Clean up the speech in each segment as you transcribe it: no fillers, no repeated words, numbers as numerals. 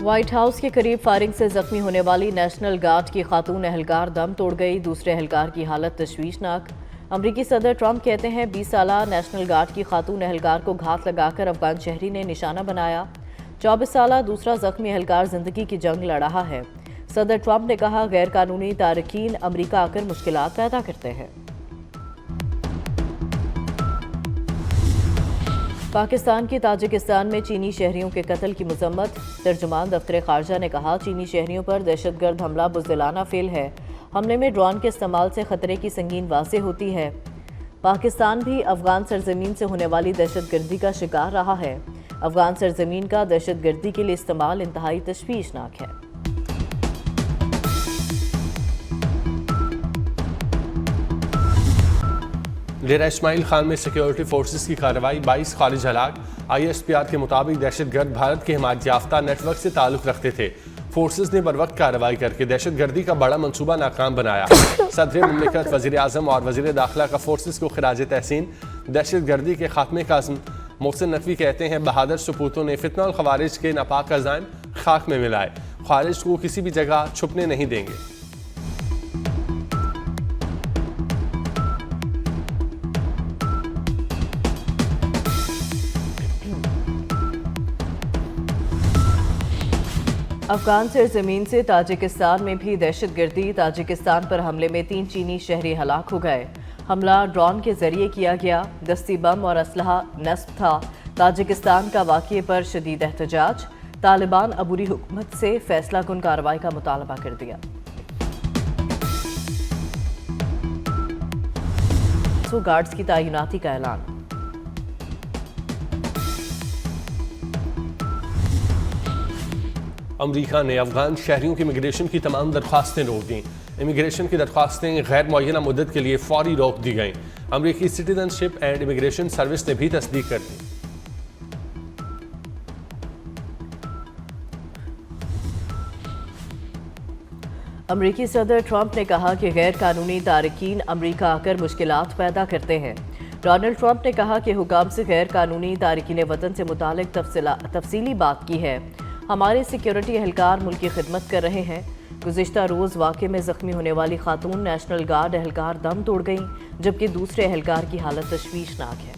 White house के करीब firing से जख्मी होने वाली नेशनल गार्ड की खातून एहलकार दम तोड़ गई। दूसरे एहलकार की हालत तशवीशनाक। अमरीकी सदर ट्रंप कहते हैं 20 साला नेशनल गार्ड की खातून एहलकार को घात लगाकर अफगान शहरी ने निशाना बनाया। 24 साला दूसरा जख्मी एहलकार जिंदगी की जंग लड़ रहा है। सदर ट्रंप ने कहा, गैर कानूनी तारकीन अमरीका आकर मुश्किलात पैदा करते हैं। पाकिस्तान की ताजिकिस्तान में चीनी शहरियों के कत्ल की मजम्मत। तर्जुमान दफ्तर खारजा ने कहा, चीनी शहरियों पर दहशतगर्द हमला बुज़दिलाना फेल है। हमले में ड्रोन के इस्तेमाल से खतरे की संगीन वाज़ेह होती है। पाकिस्तान भी अफगान सरजमीन से होने वाली दहशतगर्दी का शिकार रहा है। अफगान सरजमीन का दहशतगर्दी के लिए इस्तेमाल इंतहाई तशवीशनाक है। डेरा इस्माइल खान में सिक्योरिटी फोर्सेस की कार्रवाई, 22 खारिज हलाक। ISPR के मुताबिक दहशतगर्द भारत के हिमायत याफ्ता नेटवर्क से ताल्लुक रखते थे। फोर्सेस ने बरवक्त कार्रवाई करके दहशतगर्दी का बड़ा मंसूबा नाकाम बनाया। सदर मुमलिकत, वज़ीर आज़म और वज़ीर दाखिला का फोर्सेस को खिराज तहसीन। दहशतगर्दी के खात्मे का अज़्म। मोहसिन नकवी कहते हैं, बहादुर सपूतों ने फितना और खवारिज के नापाक अज़ाइम खाक में मिलाए। खारिज को किसी भी जगह छुपने नहीं देंगे। अफगान सरजमीन से ताजिकिस्तान में भी दहशतगर्दी। ताजिकिस्तान पर हमले में 3 चीनी शहरी हलाक हो गए। हमला ड्रोन के जरिए किया गया। दस्ती बम और असलहा नस्ब था। ताजिकिस्तान का वाक़ये पर शदीद एहतजाज। तालिबान अबूरी हुकूमत से फैसला कुन कार्रवाई का मुतालबा कर दिया। गार्ड्स की तैनाती का ऐलान। अमरीका ने अफगान शहरियों की इमिग्रेशन की तमाम दरख्वास्तें रोक दी। इमिग्रेशन की दरख्वास्तें गैर मुअय्यना मुद्दत के लिए फौरी रोक दी गईं। अमरीकी सिटीजनशिप एंड इमिग्रेशन सर्विस ने भी तस्दीक कर दी। अमरीकी सदर ट्रंप ने कहा कि गैर कानूनी तारकीन अमरीका आकर मुश्किलात पैदा करते हैं। डोनाल्ड ट्रंप ने कहा कि हुकाम से गैर कानूनी तारकीन वतन से मुतालिक तफसीली बात की है। हमारे सिक्योरिटी एहलकार मुल्क की खिदमत कर रहे हैं। गुज़िश्ता रोज़ वाक़े में ज़ख्मी होने वाली खातून नेशनल गार्ड एहलकार दम तोड़ गईं, जबकि दूसरे एहलकार की हालत तशवीशनाक है।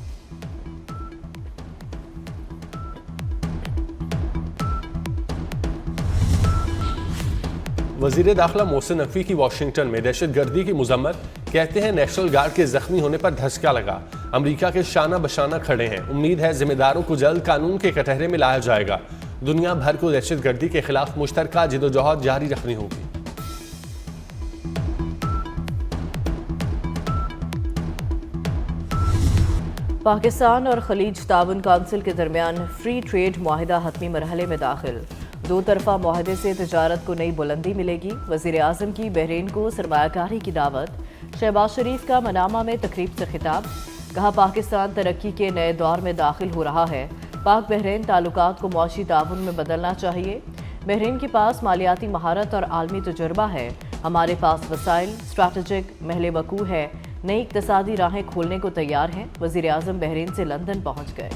वज़ीर दाखिला मोहसिन नकवी की वाशिंगटन में दहशतगर्दी की मजम्मत। कहते हैं, नेशनल गार्ड के जख्मी होने पर धचका लगा। अमरीका के शाना बशाना खड़े हैं। उम्मीद है जिम्मेदारों को जल्द कानून के कटहरे में लाया जाएगा। दुनिया भर को दहशतगर्दी के खिलाफ मुश्तरका जिदोजहद जारी रखनी होगी। पाकिस्तान और खलीज ताउन काउंसिल के दरमियान फ्री ट्रेड मुआहिदा हतमी मरहले में दाखिल। 2 तरफा मुआहदे से तजारत को नई बुलंदी मिलेगी। वज़ीर आज़म की बहरीन को सरमायाकारी की दावत। शहबाज शरीफ का मनामा में तकरीब से खिताब। कहा, पाकिस्तान तरक्की के नए दौर में दाखिल हो रहा है। पाक बहरीन ताल्लुकात को मुआशी ताउन में बदलना चाहिए। बहरीन के पास मालियाती महारत और आलमी तजुर्बा है। हमारे पास वसाइल, स्ट्रैटेजिक महल वकू है। नई इक़्तिसादी राहें खोलने को तैयार हैं। वज़ीर आज़म बहरीन से लंदन पहुँच गए।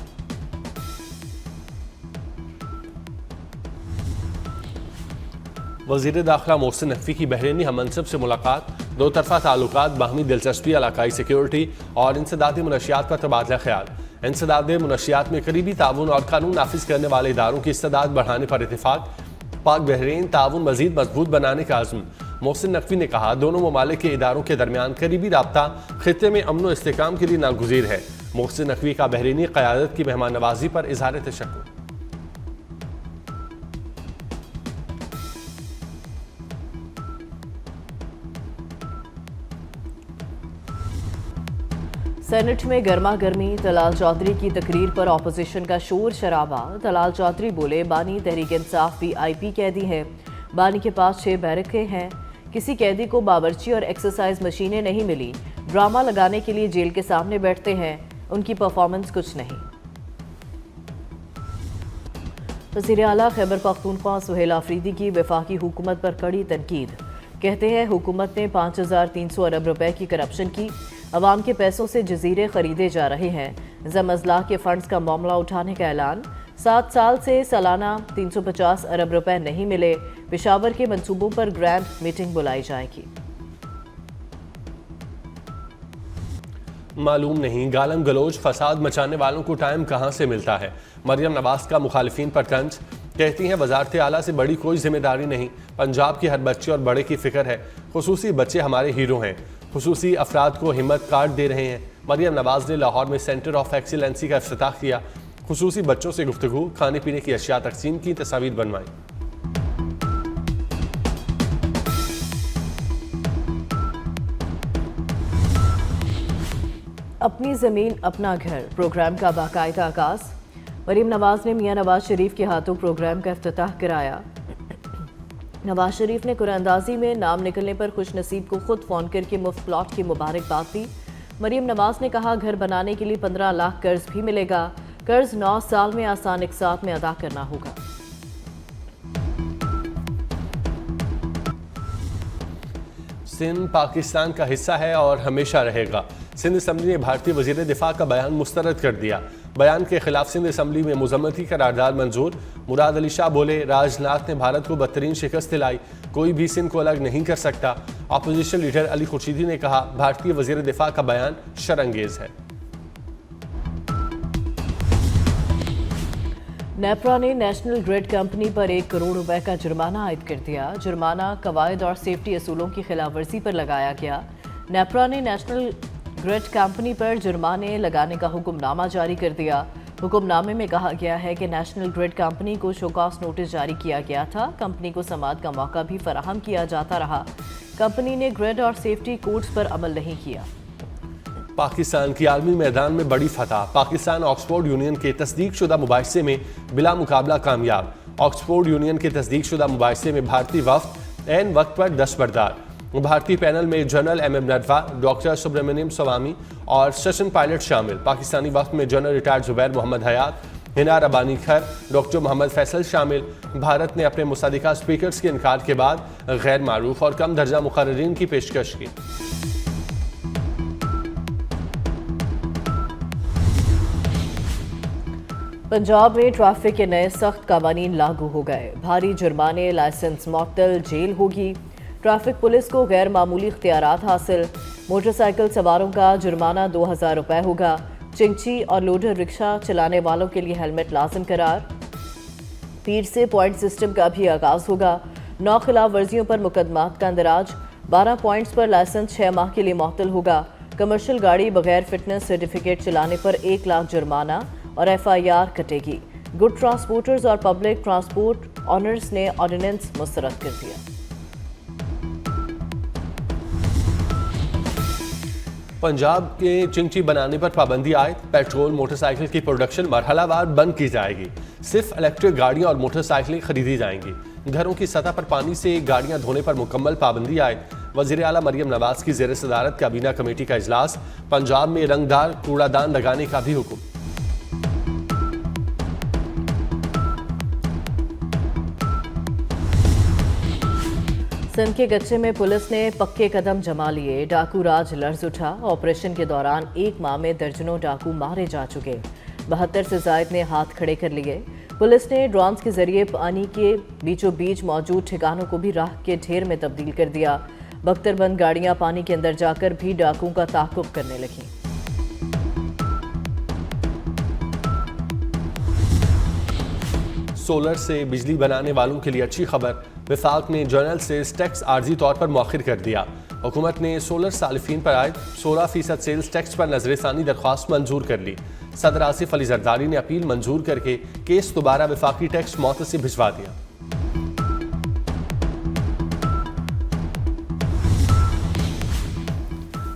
वज़ीर दाखिला मोहसिन नकवी की बहरीनी हममनसब से मुलाकात। 2 तरफा ताल्लुकात, बाहमी दिलचस्पी, इलाकाई सिक्योरिटी और इंसदादी मुनशियात पर तबादला ख्याल। इंसदादी मुनशियात में करीबी ताउन और कानून नाफिज करने वाले इदारों की इस्तेदाद बढ़ाने पर इत्तेफाक। पाक बहरीन ताउन मजीद मजबूत बनाने का आज़म। मोहसिन नकवी ने कहा, दोनों ममालिक के इदारों के दरमियान करीबी राब्ता खित्ते में अमन व इस्तेहकाम के लिए नागुज़ीर है। मोहसिन नकवी का बहरीनी क़यादत की मेहमान नवाजी पर इज़हार तशक्कुर। सेनेट में गर्मा गर्मी। तलाल चौधरी की तकरीर पर अपोजिशन का शोर शराबा। तलाल चौधरी बोले, बानी तहरीक इंसाफ VIP कैदी है। बानी के पास 6 बैरकें हैं। किसी कैदी को बावर्ची और एक्सरसाइज मशीनें नहीं मिली। ड्रामा लगाने के लिए जेल के सामने बैठते हैं। उनकी परफॉर्मेंस कुछ नहीं। वज़ीर आला खैबर पख्तूनख्वा सुहेल आफरीदी की वफाकी हुकूमत पर कड़ी तनकीद। कहते हैं, हुकूमत ने 5300 अरब रुपए की करप्शन की। अवाम के पैसों से जजीरे खरीदे जा रहे हैं। जमअज़ला के फंड्स का मामला उठाने का ऐलान। 7 साल से सालाना 350 अरब रुपए नहीं मिले, पेशावर के मंसूबों पर ग्रैंड मीटिंग बुलाई जाएगी। मालूम नहीं गालम गलोच फसाद मचाने वालों को टाइम कहां से मिलता है। मरियम नवाज का मुखालिफिन पर तंज, कहती हैं वजारत आला से बड़ी कोई जिम्मेदारी नहीं, पंजाब के हर बच्चे और बड़े की फिक्र है, खुसूसी बच्चे हमारे हीरो हैं, खुसूसी अफराद को हिम्मत कार्ड दे रहे हैं। मरियम नवाज ने लाहौर में सेंटर ऑफ एक्सीलेंसी का इफ्तिताह किया, खुसूसी बच्चों से गुफ्तगू, खाने पीने की अशिया तकसीम की तस्वीर बनवाई। अपनी ज़मीन अपना घर प्रोग्राम का बाकायदा आगाज। मरीम नवाज ने मियां नवाज शरीफ के हाथों प्रोग्राम का इफ्तिताह कराया। नवाज शरीफ ने कुरानंदाजी में नाम निकलने पर खुश नसीब को खुद फ़ोन करके मुफ्त प्लॉट की मुबारकबाद दी। मरीम नवाज ने कहा घर बनाने के लिए 15 लाख कर्ज भी मिलेगा, कर्ज 9 साल में आसान इकसात में अदा करना होगा। सिंध पाकिस्तान का हिस्सा है और हमेशा रहेगा। सिंध असम्बली ने भारतीय वजीर दिफा का बयान मुस्तरद कर दिया। बयान के खिलाफ सिंध असम्बली में मुजम्मती करारदाद मंजूर। मुराद अली शाह बोले राजनाथ ने भारत को बदतरीन शिकस्त दिलाई, कोई भी सिंध को अलग नहीं कर सकता। अपोजिशन लीडर अली खुर्शीदी ने कहा भारतीय वजीर दिफा का बयान शर्मंगेज है। नेपरा ने नेशनल ग्रिड कंपनी पर 1 करोड़ रुपए का जुर्माना आयद कर दिया। जुर्माना कवायद और सेफ्टी असूलों की खिलाफवर्जी पर लगाया गया। नेपरा ने नेशनल ग्रिड कंपनी पर जुर्माने लगाने का हुक्मनामा जारी कर दिया। हुक्मनामे में कहा गया है कि नेशनल ग्रिड कंपनी को शोकॉस नोटिस जारी किया गया था। कंपनी को समाअत का मौका भी फराहम किया जाता रहा। कंपनी ने ग्रिड और सेफ्टी कोड्स पर अमल नहीं किया। पाकिस्तान की आलमी मैदान में बड़ी फतह। पाकिस्तान ऑक्सफोर्ड यूनियन के तस्दीकशुदा मुबाहिसे में बिला मुकाबला कामयाब। ऑक्सफोर्ड यूनियन के तस्दीकशुदा मुबाहिसे में भारतीय वफ्द ऐन वक्त पर दस्तबरदार। भारतीय पैनल में जनरल MM नडवा, डॉक्टर सुब्रमण्यम स्वामी और सेशन पायलट शामिल। पाकिस्तानी वक्त में जनरल रिटायर्ड जुबैर मोहम्मद हयात, हिना रबानी खर, डॉक्टर मोहम्मद फैसल शामिल। भारत ने अपने मुसादिका स्पीकर्स के इनकार के बाद गैर मारूफ और कम दर्जा मुकर्ररीन की पेशकश की। पंजाब में ट्रैफिक के नए सख्त कानून लागू हो गए। भारी जुर्माने, लाइसेंस मुअत्तल, जेल होगी। ट्रैफिक पुलिस को गैर मामूली इख्तियारात हासिल। मोटरसाइकिल सवारों का जुर्माना 2000 रुपए होगा। चिंची और लोडर रिक्शा चलाने वालों के लिए हेलमेट लाजिम करार। पीर से पॉइंट सिस्टम का भी आगाज होगा। 9 खिलाफ वर्जियों पर मुकदमात का इंदराज। 12 पॉइंट्स पर लाइसेंस 6 माह के लिए मुअत्तल होगा। कमर्शियल गाड़ी बगैर फिटनेस सर्टिफिकेट चलाने पर 1 लाख जुर्माना और FIR कटेगी। गुड ट्रांसपोर्टर्स और पब्लिक ट्रांसपोर्ट ऑनर्स ने ऑर्डिनेंस मुस्तरद कर दिया। पंजाब के चिंची बनाने पर पाबंदी आयद। पेट्रोल मोटरसाइकिल की प्रोडक्शन मरहलावार बंद की जाएगी। सिर्फ इलेक्ट्रिक गाड़ियां और मोटरसाइकिलें खरीदी जाएंगी। घरों की सतह पर पानी से गाड़ियां धोने पर मुकम्मल पाबंदी आयद। वज़ीर आला मरियम नवाज की ज़ेर सदारत काबीना कमेटी का इजलास। पंजाब में रंगदार कूड़ादान लगाने का भी हुक्म। सिंध के गच्चे में पुलिस ने पक्के कदम जमा लिए। डाकू राज लर्ज उठा। ऑपरेशन के दौरान 1 माह में दर्जनों डाकू मारे जा चुके। 72 से जायद ने हाथ खड़े कर लिए। पुलिस ने ड्रोन्स के जरिए पानी के बीचों बीच मौजूद ठिकानों को भी राख के ढेर में तब्दील कर दिया। बख्तरबंद गाड़ियां पानी के अंदर जाकर भी डाकुओं का ताक़ुब करने लगीं। सोलर से बिजली बनाने वालों के लिए अच्छी खबर। वफाक ने जनरल सेल्स टैक्स आर्जी तौर पर मौखिर कर दिया। हुकूमत ने सोलर सालिफीन पर आयद 16% सेल्स टैक्स पर नजरसानी दरख्वास्त मंजूर कर ली। सदर आसिफ अली जरदारी ने अपील मंजूर करके केस दोबारा वफाकी टैक्स मौत से भिजवा दिया।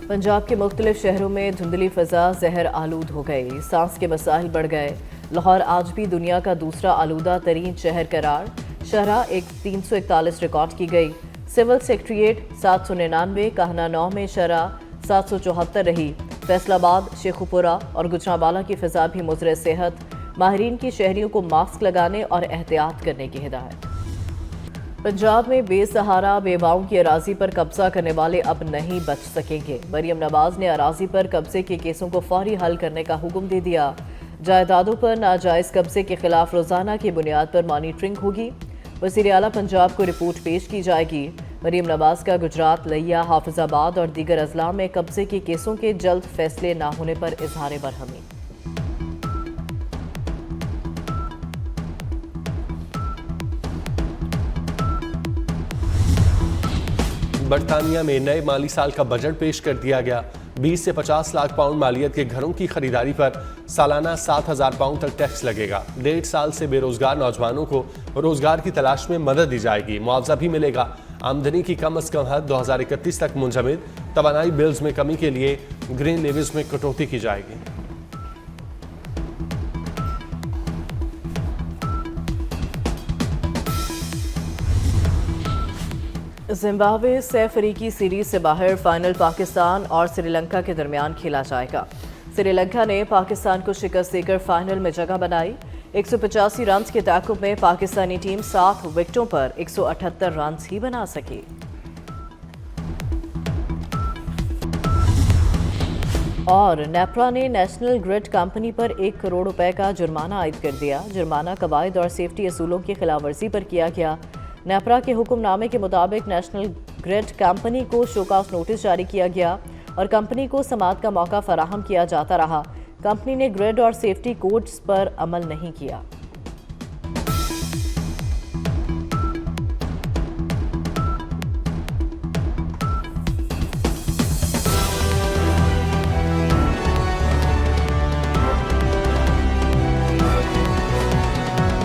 पंजाब के मुख्तलिफ शहरों में धुंधली फजा जहर आलूद हो गई। सांस के मसाइल बढ़ गए। लाहौर आज भी दुनिया का दूसरा आलूदा तरीन शहर करार। शहरा 341 रिकॉर्ड की गई। सिविल सेक्रेटेरिएट 799, कहना 9 में शरह 774 रही। फैसलाबाद, शेखुपुरा और गुजरांवाला की फिजा भी मुज़र सेहत। माहिरीन की शहरियों को मास्क लगाने और एहतियात करने की हिदायत। पंजाब में बेसहारा बेवाओं की अराजी पर कब्जा करने वाले अब नहीं बच सकेंगे। मरियम नवाज ने अराजी पर कब्जे के केसों को फौरी हल करने का हुक्म दे दिया। जायदादों पर नाजायज कब्जे के खिलाफ रोजाना की बुनियाद पर मॉनिटरिंग होगी। वज़ीर आला पंजाब को रिपोर्ट पेश की जाएगी। मरीम नवाज का गुजरात, लिया, हाफिजाबाद और दीगर अजला में कब्जे के केसों के जल्द फैसले न होने पर इजहार बरहमी। बरतानिया में नए माली साल का बजट पेश कर दिया गया। 20 से 50 लाख पाउंड मालियत के घरों की खरीदारी पर सालाना 7,000 पाउंड तक टैक्स लगेगा। 1.5 साल से बेरोजगार नौजवानों को रोजगार की तलाश में मदद दी जाएगी। मुआवजा भी मिलेगा। आमदनी की कम अज कम हद 2031 तक मुंजमद। तवानाई बिल्स में कमी के लिए ग्रीन लेवीज में कटौती की जाएगी। जिम्बाब्वे से अफ्रीकी सीरीज से बाहर फाइनल पाकिस्तान और श्रीलंका के दरमियान खेला जाएगा। श्रीलंका ने पाकिस्तान को शिकस्त देकर फाइनल में जगह बनाई। 185 रन के ताकुब में पाकिस्तानी टीम 7 विकेटों पर 178 रन ही बना सकी। और नेप्रा ने नेशनल ग्रिड कंपनी पर 1 करोड़ रुपए का जुर्माना आयद कर दिया। जुर्माना कवायद और सेफ्टी असूलों की खिलाफ वर्जी पर किया गया। नेप्रा के हुक्मनामे के मुताबिक नेशनल ग्रिड कंपनी को शोकॉज नोटिस जारी किया गया और कंपनी को समाअत का मौका फराहम किया जाता रहा। कंपनी ने ग्रिड और सेफ्टी कोड्स पर अमल नहीं किया।